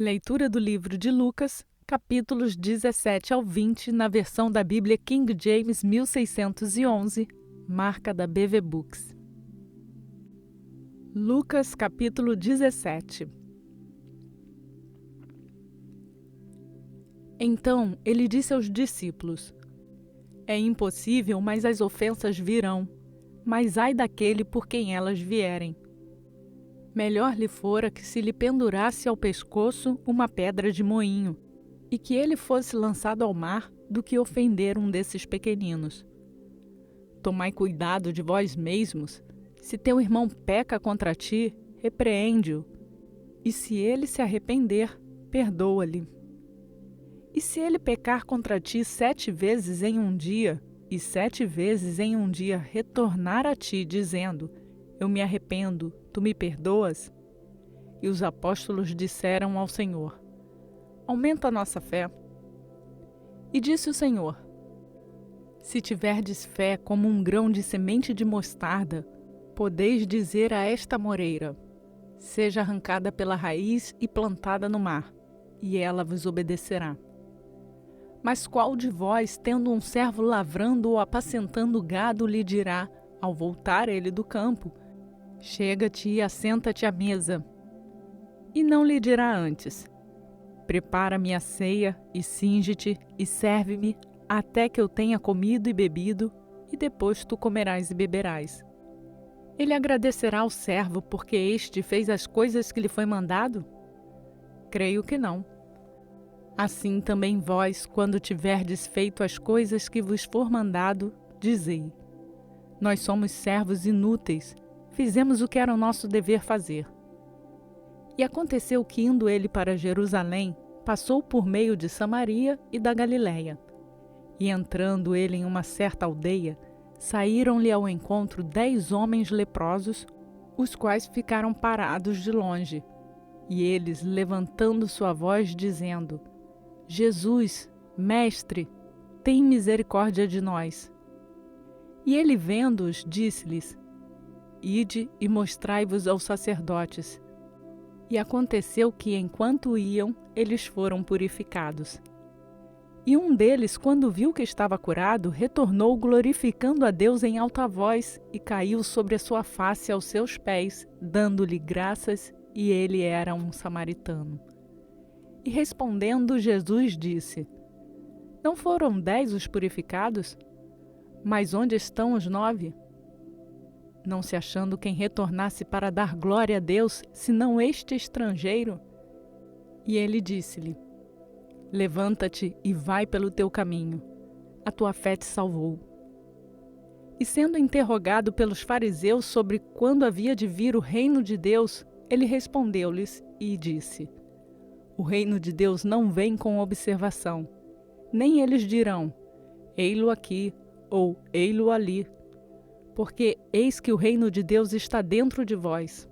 Leitura do livro de Lucas, capítulos 17 ao 20, na versão da Bíblia King James 1611, marca da BV Books. Lucas, capítulo 17. Então ele disse aos discípulos: É impossível, mas as ofensas virão, mas ai daquele por quem elas vierem. Melhor lhe fora que se lhe pendurasse ao pescoço uma pedra de moinho, e que ele fosse lançado ao mar, do que ofender um desses pequeninos. Tomai cuidado de vós mesmos. Se teu irmão peca contra ti, repreende-o, e se ele se arrepender, perdoa-lhe. E se ele pecar contra ti 7 vezes em um dia, e 7 vezes em um dia retornar a ti, dizendo: Eu me arrependo, tu me perdoas? E os apóstolos disseram ao Senhor: Aumenta a nossa fé. E disse o Senhor: Se tiverdes fé como um grão de semente de mostarda, podeis dizer a esta moreira: Seja arrancada pela raiz e plantada no mar, e ela vos obedecerá. Mas qual de vós, tendo um servo lavrando ou apacentando gado, lhe dirá, ao voltar ele do campo: Chega-te e assenta-te à mesa? E não lhe dirá antes: Prepara-me a ceia, e cinge-te, e serve-me, até que eu tenha comido e bebido, e depois tu comerás e beberás. Ele agradecerá ao servo porque este fez as coisas que lhe foi mandado? Creio que não. Assim também vós, quando tiverdes feito as coisas que vos for mandado, dizei: Nós somos servos inúteis, fizemos o que era o nosso dever fazer. E aconteceu que, indo ele para Jerusalém, passou por meio de Samaria e da Galiléia. E entrando ele em uma certa aldeia, saíram-lhe ao encontro 10 homens leprosos, os quais ficaram parados de longe. E eles, levantando sua voz, dizendo: Jesus, Mestre, tem misericórdia de nós. E ele, vendo-os, disse-lhes: Ide e mostrai-vos aos sacerdotes. E aconteceu que, enquanto iam, eles foram purificados. E um deles, quando viu que estava curado, retornou glorificando a Deus em alta voz, e caiu sobre a sua face aos seus pés, dando-lhe graças, e ele era um samaritano. E respondendo, Jesus disse: Não foram 10 os purificados? Mas onde estão os 9? Não se achando quem retornasse para dar glória a Deus, senão este estrangeiro? E ele disse-lhe: Levanta-te e vai pelo teu caminho. A tua fé te salvou. E sendo interrogado pelos fariseus sobre quando havia de vir o reino de Deus, ele respondeu-lhes e disse: O reino de Deus não vem com observação, nem eles dirão: Ei-lo aqui ou ei-lo ali, porque eis que o reino de Deus está dentro de vós.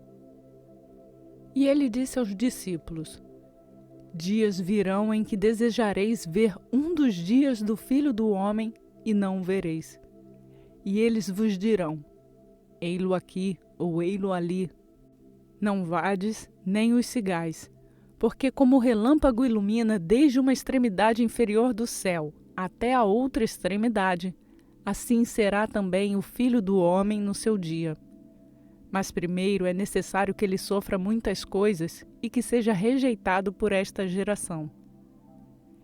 E ele disse aos discípulos: Dias virão em que desejareis ver um dos dias do Filho do Homem, e não o vereis. E eles vos dirão: Ei-lo aqui ou ei-lo ali. Não vades, nem os sigais, porque como o relâmpago ilumina desde uma extremidade inferior do céu até a outra extremidade, assim será também o Filho do Homem no seu dia. Mas primeiro é necessário que ele sofra muitas coisas e que seja rejeitado por esta geração.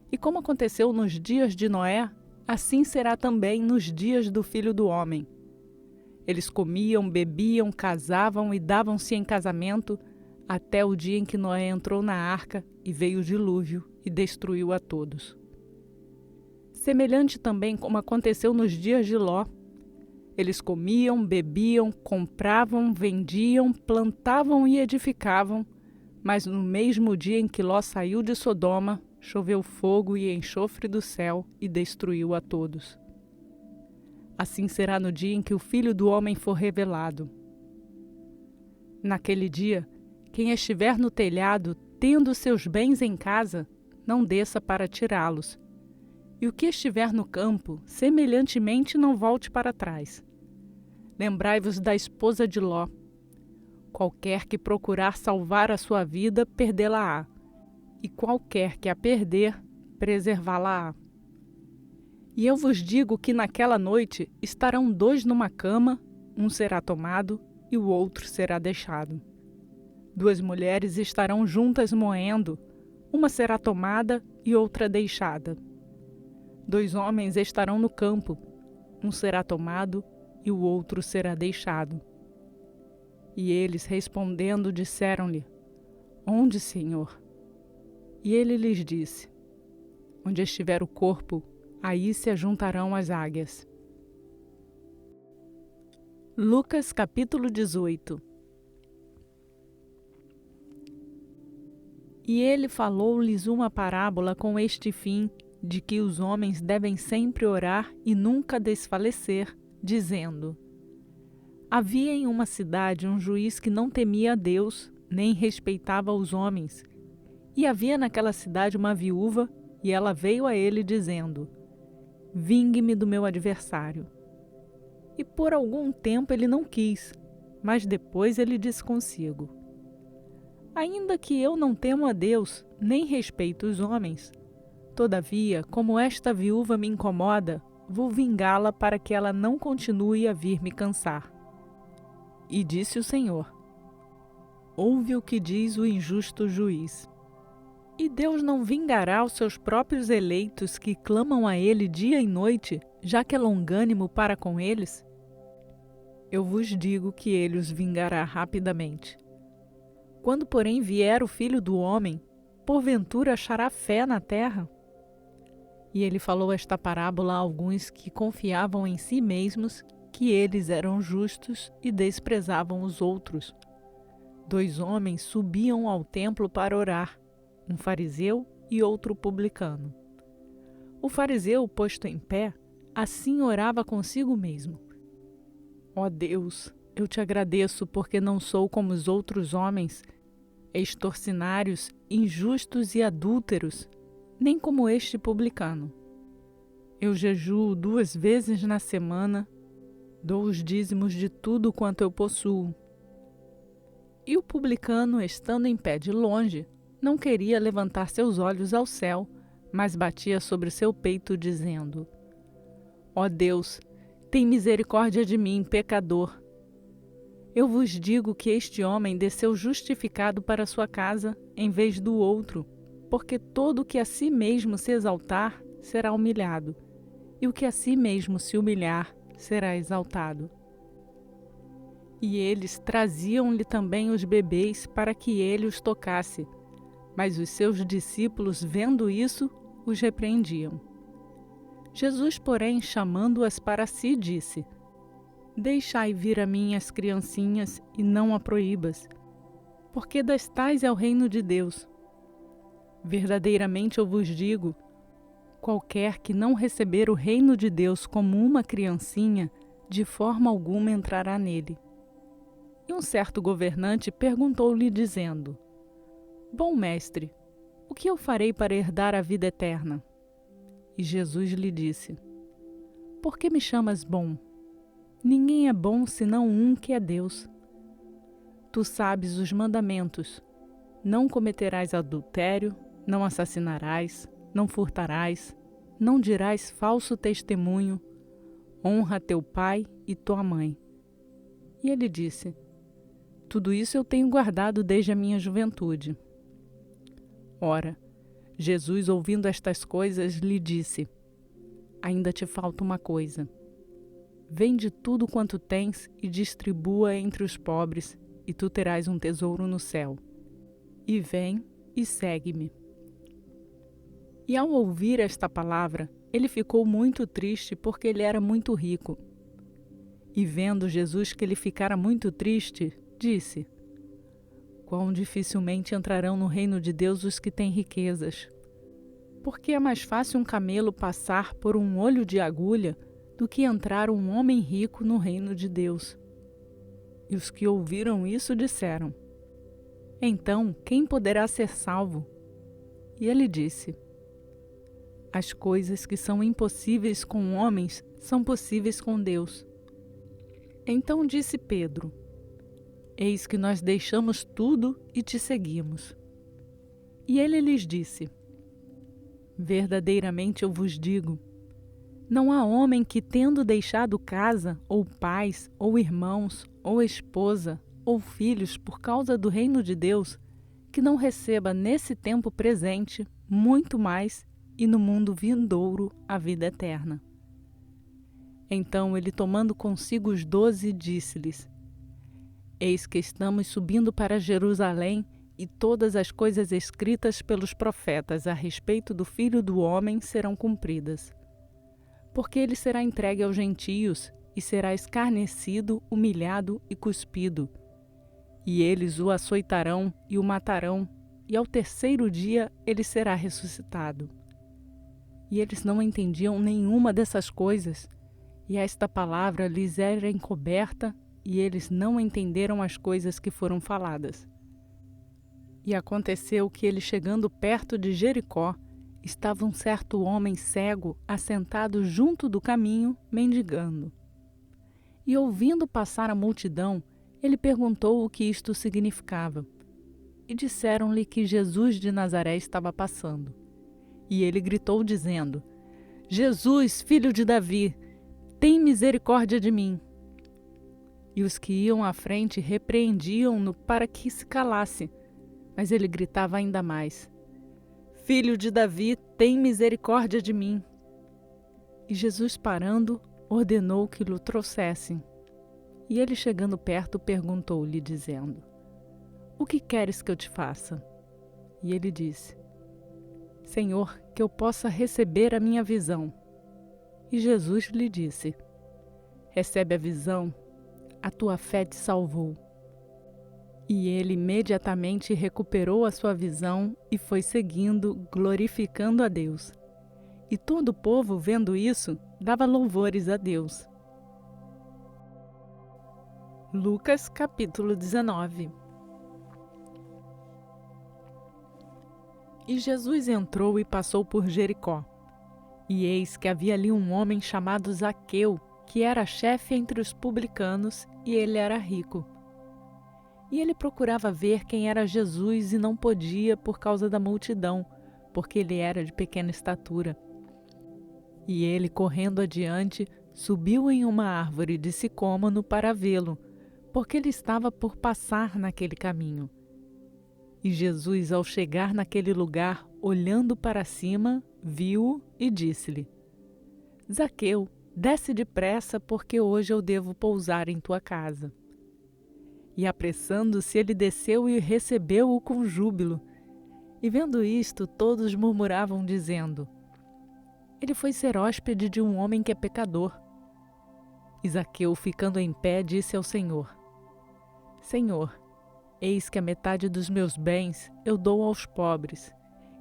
E como aconteceu nos dias de Noé, assim será também nos dias do Filho do Homem. Eles comiam, bebiam, casavam e davam-se em casamento, até o dia em que Noé entrou na arca e veio o dilúvio e destruiu a todos. Semelhante também como aconteceu nos dias de Ló. Eles comiam, bebiam, compravam, vendiam, plantavam e edificavam, mas no mesmo dia em que Ló saiu de Sodoma, choveu fogo e enxofre do céu e destruiu a todos. Assim será no dia em que o Filho do Homem for revelado. Naquele dia, quem estiver no telhado, tendo seus bens em casa, não desça para tirá-los. E o que estiver no campo, semelhantemente não volte para trás. Lembrai-vos da esposa de Ló. Qualquer que procurar salvar a sua vida, perdê-la-á. e qualquer que a perder, preservá-la-á. E eu vos digo que naquela noite estarão 2 numa cama, um será tomado e o outro será deixado. 2 mulheres estarão juntas moendo, uma será tomada e outra deixada. 2 homens estarão no campo, um será tomado e o outro será deixado. E eles, respondendo, disseram-lhe: Onde, Senhor? E ele lhes disse: Onde estiver o corpo, aí se ajuntarão as águias. Lucas capítulo 18. E ele falou-lhes uma parábola com este fim, de que os homens devem sempre orar e nunca desfalecer, dizendo: Havia em uma cidade um juiz que não temia a Deus, nem respeitava os homens. E havia naquela cidade uma viúva, e ela veio a ele dizendo: Vingue-me do meu adversário. E por algum tempo ele não quis, mas depois ele disse consigo: Ainda que eu não temo a Deus, nem respeito os homens, todavia, como esta viúva me incomoda, vou vingá-la para que ela não continue a vir me cansar. E disse o Senhor: Ouve o que diz o injusto juiz. E Deus não vingará os seus próprios eleitos que clamam a Ele dia e noite, já que é longânimo para com eles? Eu vos digo que Ele os vingará rapidamente. Quando, porém, vier o Filho do Homem, porventura achará fé na terra? E ele falou esta parábola a alguns que confiavam em si mesmos que eles eram justos e desprezavam os outros. 2 homens subiam ao templo para orar, um fariseu e outro publicano. O fariseu, posto em pé, assim orava consigo mesmo: Ó Deus, eu te agradeço porque não sou como os outros homens, extorsinários, injustos e adúlteros, nem como este publicano. Eu jejuo 2 vezes na semana, dou os dízimos de tudo quanto eu possuo. E o publicano, estando em pé de longe, não queria levantar seus olhos ao céu, mas batia sobre seu peito, dizendo: Ó Deus, tem misericórdia de mim, pecador. Eu vos digo que este homem desceu justificado para sua casa, em vez do outro, porque todo o que a si mesmo se exaltar será humilhado, e o que a si mesmo se humilhar será exaltado. E eles traziam-lhe também os bebês para que ele os tocasse, mas os seus discípulos, vendo isso, os repreendiam. Jesus, porém, chamando-as para si, disse: Deixai vir a mim as criancinhas e não a proíbas, porque das tais é o reino de Deus. Verdadeiramente eu vos digo, qualquer que não receber o reino de Deus como uma criancinha, de forma alguma entrará nele. E um certo governante perguntou-lhe, dizendo: Bom mestre, o que eu farei para herdar a vida eterna? E Jesus lhe disse: Por que me chamas bom? Ninguém é bom senão um que é Deus. Tu sabes os mandamentos: não cometerás adultério, não assassinarás, não furtarás, não dirás falso testemunho, honra teu pai e tua mãe. E ele disse: Tudo isso eu tenho guardado desde a minha juventude. Ora, Jesus, ouvindo estas coisas, lhe disse: Ainda te falta uma coisa. Vende tudo quanto tens e distribua entre os pobres, e tu terás um tesouro no céu. E vem e segue-me. E ao ouvir esta palavra, ele ficou muito triste porque ele era muito rico. E vendo Jesus que ele ficara muito triste, disse: Quão dificilmente entrarão no reino de Deus os que têm riquezas. Porque é mais fácil um camelo passar por um olho de agulha do que entrar um homem rico no reino de Deus. E os que ouviram isso disseram: Então, quem poderá ser salvo? E ele disse: As coisas que são impossíveis com homens são possíveis com Deus. Então disse Pedro: Eis que nós deixamos tudo e te seguimos. E ele lhes disse: Verdadeiramente eu vos digo, não há homem que, tendo deixado casa, ou pais, ou irmãos, ou esposa, ou filhos por causa do reino de Deus, que não receba nesse tempo presente muito mais e no mundo vindouro a vida eterna. Então ele, tomando consigo os 12, disse-lhes: Eis que estamos subindo para Jerusalém, e todas as coisas escritas pelos profetas a respeito do Filho do Homem serão cumpridas. Porque ele será entregue aos gentios, e será escarnecido, humilhado e cuspido. E eles o açoitarão e o matarão, e ao terceiro dia ele será ressuscitado. E eles não entendiam nenhuma dessas coisas, e esta palavra lhes era encoberta, e eles não entenderam as coisas que foram faladas. E aconteceu que ele, chegando perto de Jericó, estava um certo homem cego assentado junto do caminho, mendigando. E ouvindo passar a multidão, ele perguntou o que isto significava. E disseram-lhe que Jesus de Nazaré estava passando. E ele gritou, dizendo: Jesus, filho de Davi, tem misericórdia de mim. E os que iam à frente repreendiam-no para que se calasse, mas ele gritava ainda mais: Filho de Davi, tem misericórdia de mim. E Jesus, parando, ordenou que lhe trouxessem. E ele, chegando perto, perguntou-lhe, dizendo: O que queres que eu te faça? E ele disse: Senhor, que eu possa receber a minha visão. E Jesus lhe disse: Recebe a visão, a tua fé te salvou. E ele imediatamente recuperou a sua visão e foi seguindo, glorificando a Deus. E todo o povo, vendo isso, dava louvores a Deus. Lucas capítulo 19. E Jesus entrou e passou por Jericó. E eis que havia ali um homem chamado Zaqueu, que era chefe entre os publicanos, e ele era rico. E ele procurava ver quem era Jesus e não podia por causa da multidão, porque ele era de pequena estatura. E ele, correndo adiante, subiu em uma árvore de sicômoro para vê-lo, porque ele estava por passar naquele caminho. E Jesus, ao chegar naquele lugar, olhando para cima, viu-o e disse-lhe: Zaqueu, desce depressa, porque hoje eu devo pousar em tua casa. E apressando-se, ele desceu e recebeu-o com júbilo. E vendo isto, todos murmuravam, dizendo: Ele foi ser hóspede de um homem que é pecador. E Zaqueu, ficando em pé, disse ao Senhor: Senhor, eis que a metade dos meus bens eu dou aos pobres.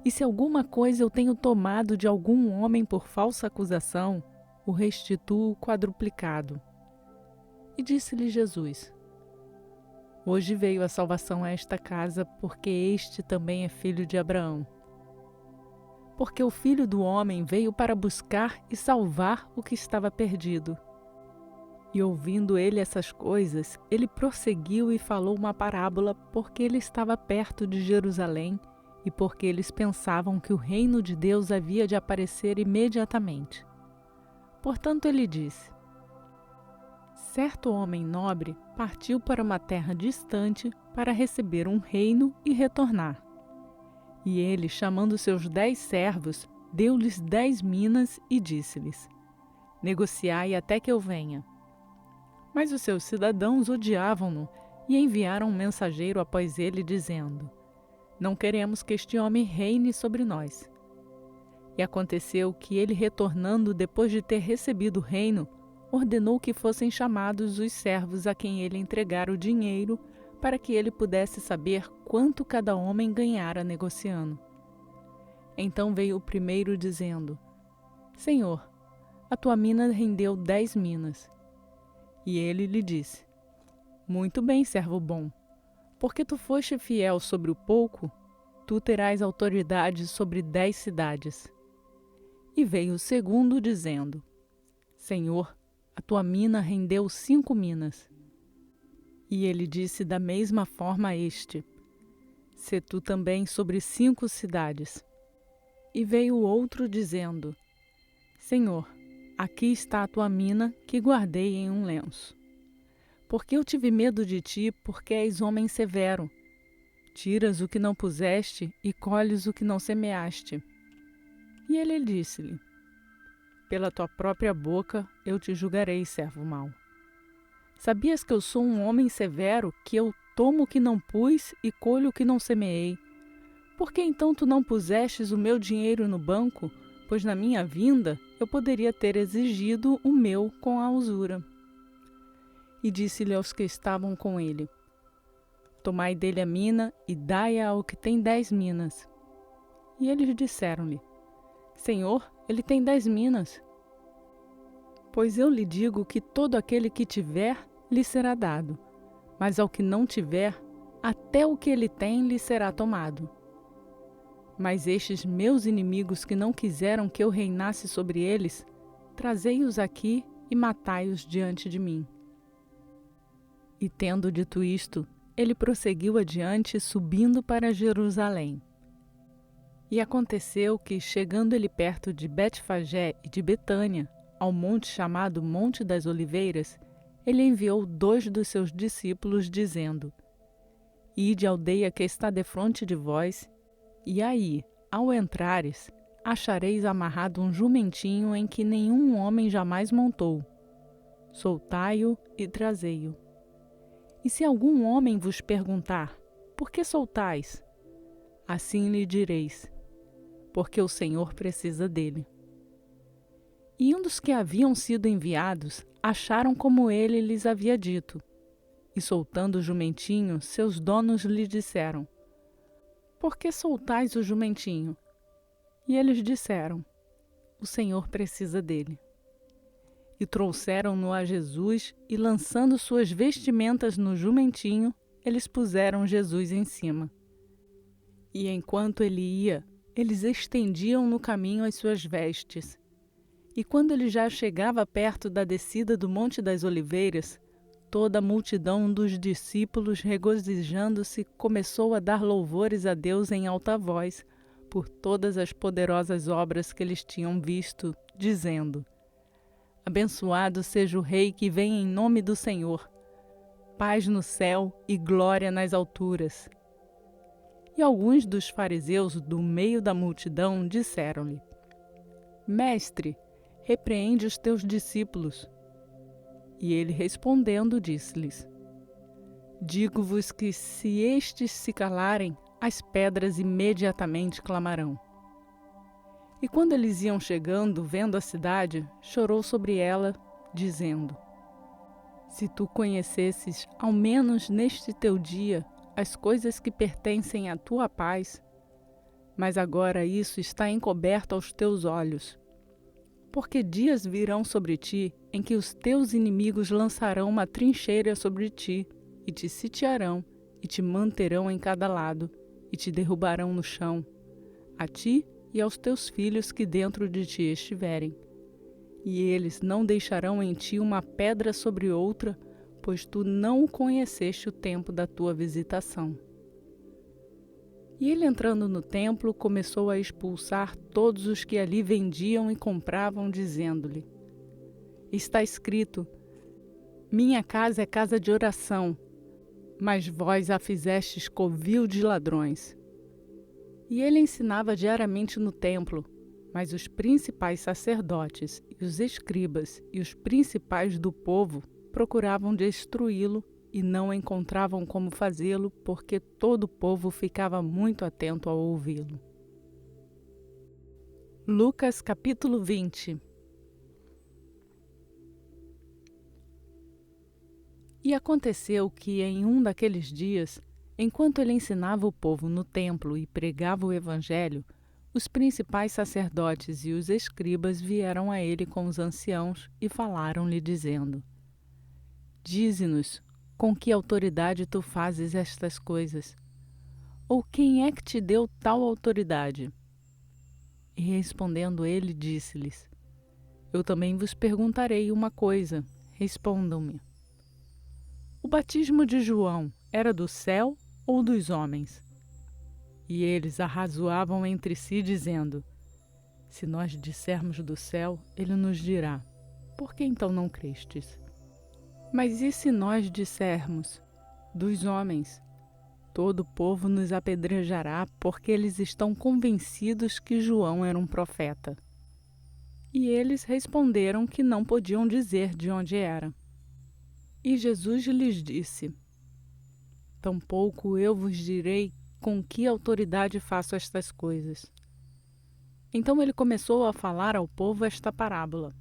E se alguma coisa eu tenho tomado de algum homem por falsa acusação, o restituo quadruplicado. E disse-lhe Jesus: Hoje veio a salvação a esta casa, porque este também é filho de Abraão. Porque o Filho do Homem veio para buscar e salvar o que estava perdido. E ouvindo ele essas coisas, ele prosseguiu e falou uma parábola, porque ele estava perto de Jerusalém e porque eles pensavam que o reino de Deus havia de aparecer imediatamente. Portanto, ele disse: Certo homem nobre partiu para uma terra distante para receber um reino e retornar. E ele, chamando seus 10 servos, deu-lhes 10 minas e disse-lhes: Negociai até que eu venha. Mas os seus cidadãos odiavam-no e enviaram um mensageiro após ele, dizendo: Não queremos que este homem reine sobre nós. E aconteceu que ele, retornando depois de ter recebido o reino, ordenou que fossem chamados os servos a quem ele entregara o dinheiro, para que ele pudesse saber quanto cada homem ganhara negociando. Então veio o primeiro, dizendo: Senhor, a tua mina rendeu 10 minas. E ele lhe disse: Muito bem, servo bom, porque tu foste fiel sobre o pouco, tu terás autoridade sobre 10 cidades. E veio o segundo, dizendo: Senhor, a tua mina rendeu 5 minas. E ele disse da mesma forma a este: sê tu também sobre 5 cidades. E veio outro dizendo: Senhor, aqui está a tua mina que guardei em um lenço. Porque eu tive medo de ti, porque és homem severo. Tiras o que não puseste e colhes o que não semeaste. E ele disse-lhe: Pela tua própria boca eu te julgarei, servo mau. Sabias que eu sou um homem severo, que eu tomo o que não pus e colho o que não semeei? Por que então tu não pusestes o meu dinheiro no banco? Pois na minha vinda eu poderia ter exigido o meu com a usura. E disse-lhe aos que estavam com ele: Tomai dele a mina e dai-a ao que tem 10 minas. E eles disseram-lhe: Senhor, ele tem 10 minas. Pois eu lhe digo que todo aquele que tiver, lhe será dado, mas ao que não tiver, até o que ele tem lhe será tomado. Mas estes meus inimigos que não quiseram que eu reinasse sobre eles, trazei-os aqui e matai-os diante de mim. E tendo dito isto, ele prosseguiu adiante, subindo para Jerusalém. E aconteceu que, chegando ele perto de Betfagé e de Betânia, ao monte chamado Monte das Oliveiras, ele enviou 2 dos seus discípulos, dizendo: Ide à aldeia que está defronte de vós, e aí, ao entrares, achareis amarrado um jumentinho em que nenhum homem jamais montou. Soltai-o e trazei-o. E se algum homem vos perguntar: Por que soltais? Assim lhe direis: Porque o Senhor precisa dele. E um dos que haviam sido enviados acharam como ele lhes havia dito. E soltando o jumentinho, seus donos lhe disseram: Por que soltais o jumentinho? E eles disseram: O Senhor precisa dele. E trouxeram-no a Jesus, e lançando suas vestimentas no jumentinho, eles puseram Jesus em cima. E enquanto ele ia, eles estendiam no caminho as suas vestes. E quando ele já chegava perto da descida do Monte das Oliveiras, toda a multidão dos discípulos, regozijando-se, começou a dar louvores a Deus em alta voz, por todas as poderosas obras que eles tinham visto, dizendo: Abençoado seja o Rei que vem em nome do Senhor. Paz no céu e glória nas alturas. E alguns dos fariseus do meio da multidão disseram-lhe: Mestre, repreende os teus discípulos. E ele respondendo disse-lhes: Digo-vos que se estes se calarem, as pedras imediatamente clamarão. E quando eles iam chegando, vendo a cidade, chorou sobre ela, dizendo: Se tu conhecesses, ao menos neste teu dia, as coisas que pertencem à tua paz, mas agora isso está encoberto aos teus olhos. Porque dias virão sobre ti, em que os teus inimigos lançarão uma trincheira sobre ti, e te sitiarão, e te manterão em cada lado, e te derrubarão no chão, a ti e aos teus filhos que dentro de ti estiverem. E eles não deixarão em ti uma pedra sobre outra, pois tu não conheceste o tempo da tua visitação. E ele, entrando no templo, começou a expulsar todos os que ali vendiam e compravam, dizendo-lhe: Está escrito: Minha casa é casa de oração, mas vós a fizestes covil de ladrões. E ele ensinava diariamente no templo, mas os principais sacerdotes e os escribas e os principais do povo procuravam destruí-lo e não encontravam como fazê-lo, porque todo o povo ficava muito atento a ouvi-lo. Lucas capítulo 20. E aconteceu que em um daqueles dias, enquanto ele ensinava o povo no templo e pregava o evangelho, os principais sacerdotes e os escribas vieram a ele com os anciãos e falaram-lhe, dizendo: Dize-nos, com que autoridade tu fazes estas coisas? Ou quem é que te deu tal autoridade? E respondendo ele, disse-lhes: Eu também vos perguntarei uma coisa, respondam-me. O batismo de João era do céu ou dos homens? E eles arrazoavam entre si, dizendo: Se nós dissermos do céu, ele nos dirá: Por que então não crestes? Mas e se nós dissermos dos homens? Todo o povo nos apedrejará, porque eles estão convencidos que João era um profeta. E eles responderam que não podiam dizer de onde era. E Jesus lhes disse: Tampouco eu vos direi com que autoridade faço estas coisas. Então ele começou a falar ao povo esta parábola.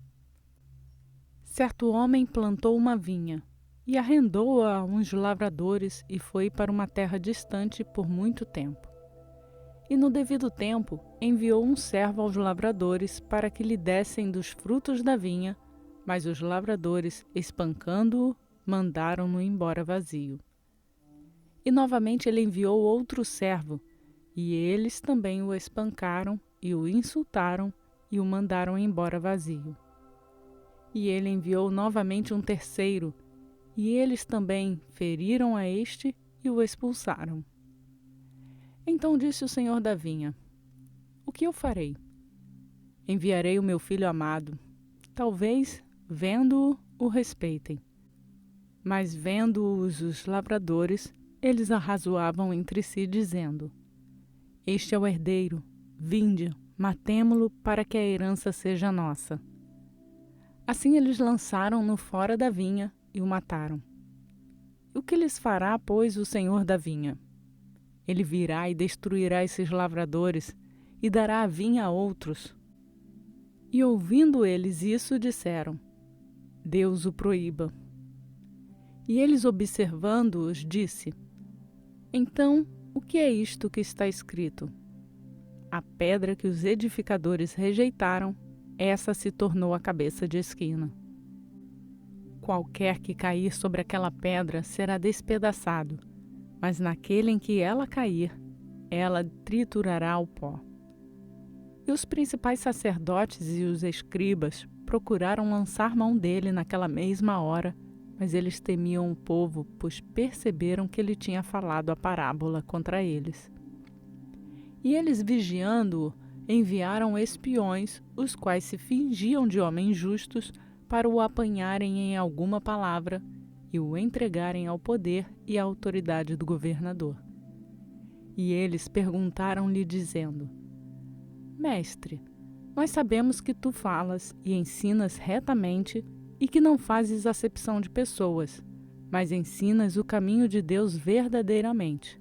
Certo homem plantou uma vinha, e arrendou-a a uns lavradores e foi para uma terra distante por muito tempo. E no devido tempo enviou um servo aos lavradores para que lhe dessem dos frutos da vinha, mas os lavradores, espancando-o, mandaram-no embora vazio. E novamente ele enviou outro servo, e eles também o espancaram e o insultaram e o mandaram embora vazio. E ele enviou novamente um terceiro, e eles também feriram a este e o expulsaram. Então disse o senhor da vinha: O que eu farei? Enviarei o meu filho amado. Talvez, vendo-o, o respeitem. Mas vendo-os os lavradores, eles arrazoavam entre si, dizendo: Este é o herdeiro, vinde, matemo-lo para que a herança seja nossa. Assim eles lançaram-no fora da vinha e o mataram. O que lhes fará, pois, o senhor da vinha? Ele virá e destruirá esses lavradores e dará a vinha a outros. E ouvindo eles isso, disseram: Deus o proíba. E eles, observando-os, disse: Então, o que é isto que está escrito? A pedra que os edificadores rejeitaram, essa se tornou a cabeça de esquina. Qualquer que cair sobre aquela pedra será despedaçado, mas naquele em que ela cair, ela triturará o pó. E os principais sacerdotes e os escribas procuraram lançar mão dele naquela mesma hora, mas eles temiam o povo, pois perceberam que ele tinha falado a parábola contra eles. E eles, vigiando-o, enviaram espiões, os quais se fingiam de homens justos, para o apanharem em alguma palavra e o entregarem ao poder e à autoridade do governador. E eles perguntaram-lhe, dizendo: Mestre, nós sabemos que tu falas e ensinas retamente e que não fazes acepção de pessoas, mas ensinas o caminho de Deus verdadeiramente.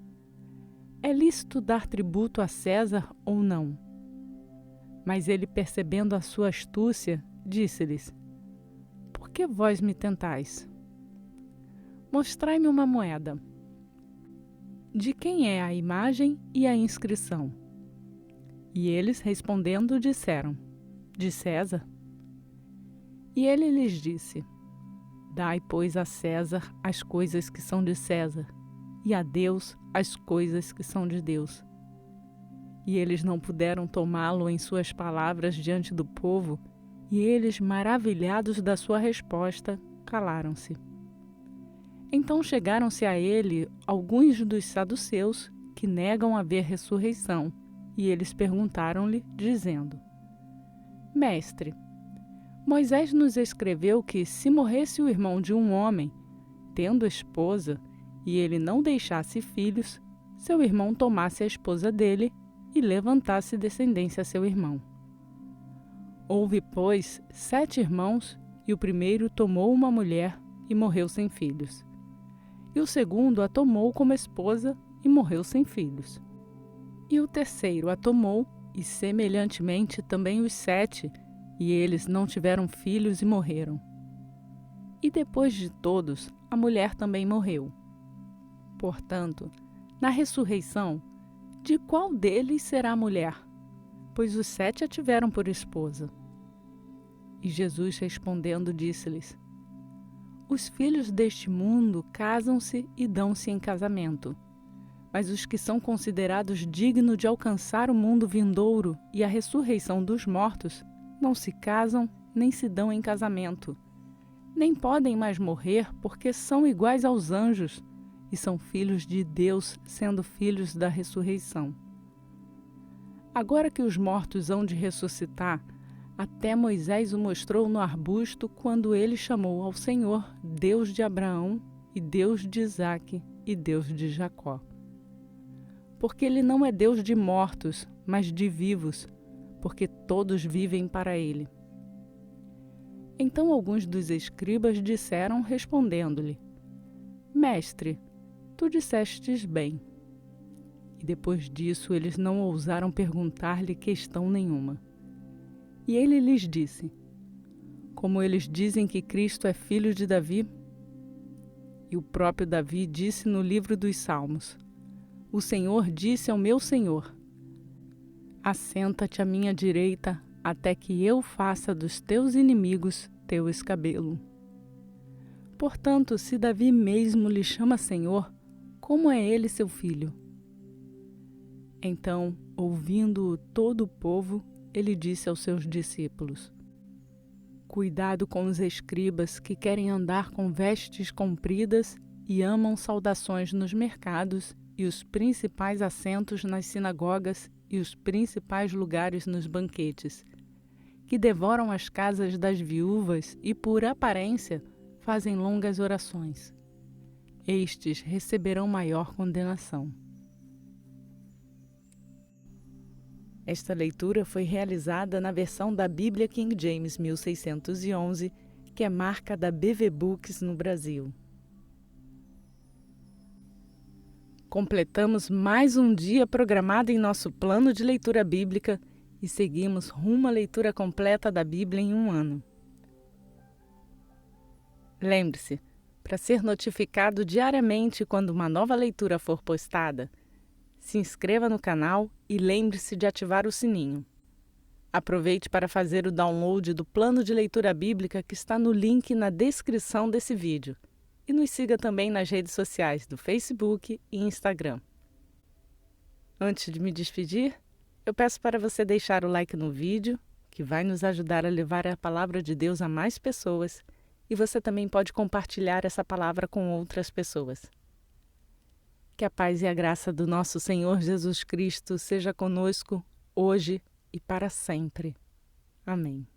É lícito dar tributo a César ou não? Mas ele, percebendo a sua astúcia, disse-lhes: Por que vós me tentais? Mostrai-me uma moeda. De quem é a imagem e a inscrição? E eles, respondendo, disseram: De César. E ele lhes disse: Dai, pois, a César as coisas que são de César, e a Deus as coisas que são de Deus. E eles não puderam tomá-lo em suas palavras diante do povo, e eles, maravilhados da sua resposta, calaram-se. Então chegaram-se a ele alguns dos saduceus que negam haver ressurreição, e eles perguntaram-lhe, dizendo: Mestre, Moisés nos escreveu que, se morresse o irmão de um homem, tendo esposa, e ele não deixasse filhos, seu irmão tomasse a esposa dele e levantasse descendência a seu irmão. Houve, pois, 7 irmãos, e o primeiro tomou uma mulher e morreu sem filhos. E o segundo a tomou como esposa e morreu sem filhos. E o terceiro a tomou, e semelhantemente também os 7, e eles não tiveram filhos e morreram. E depois de todos, a mulher também morreu. Portanto, na ressurreição, de qual deles será a mulher? Pois os 7 a tiveram por esposa. E Jesus, respondendo, disse-lhes: Os filhos deste mundo casam-se e dão-se em casamento. Mas os que são considerados dignos de alcançar o mundo vindouro e a ressurreição dos mortos, não se casam nem se dão em casamento, nem podem mais morrer, porque são iguais aos anjos, e são filhos de Deus, sendo filhos da ressurreição. Agora que os mortos hão de ressuscitar, até Moisés o mostrou no arbusto quando ele chamou ao Senhor, Deus de Abraão, e Deus de Isaque, e Deus de Jacó. Porque ele não é Deus de mortos, mas de vivos, porque todos vivem para ele. Então alguns dos escribas disseram, respondendo-lhe: Mestre, tu dissestes bem. E depois disso eles não ousaram perguntar-lhe questão nenhuma. E ele lhes disse: Como eles dizem que Cristo é filho de Davi? E o próprio Davi disse no livro dos Salmos: O Senhor disse ao meu Senhor: Assenta-te à minha direita, até que eu faça dos teus inimigos teu escabelo. Portanto, se Davi mesmo lhe chama Senhor, como é ele seu filho? Então, ouvindo-o todo o povo, ele disse aos seus discípulos: Cuidado com os escribas que querem andar com vestes compridas e amam saudações nos mercados e os principais assentos nas sinagogas e os principais lugares nos banquetes, que devoram as casas das viúvas e, por aparência, fazem longas orações. Estes receberão maior condenação. Esta leitura foi realizada na versão da Bíblia King James 1611, que é marca da BV Books no Brasil. Completamos mais um dia programado em nosso plano de leitura bíblica e seguimos rumo à leitura completa da Bíblia em um ano. Lembre-se, para ser notificado diariamente quando uma nova leitura for postada, se inscreva no canal e lembre-se de ativar o sininho. Aproveite para fazer o download do plano de leitura bíblica que está no link na descrição desse vídeo. E nos siga também nas redes sociais do Facebook e Instagram. Antes de me despedir, eu peço para você deixar o like no vídeo, que vai nos ajudar a levar a palavra de Deus a mais pessoas, e você também pode compartilhar essa palavra com outras pessoas. Que a paz e a graça do nosso Senhor Jesus Cristo seja conosco hoje e para sempre. Amém.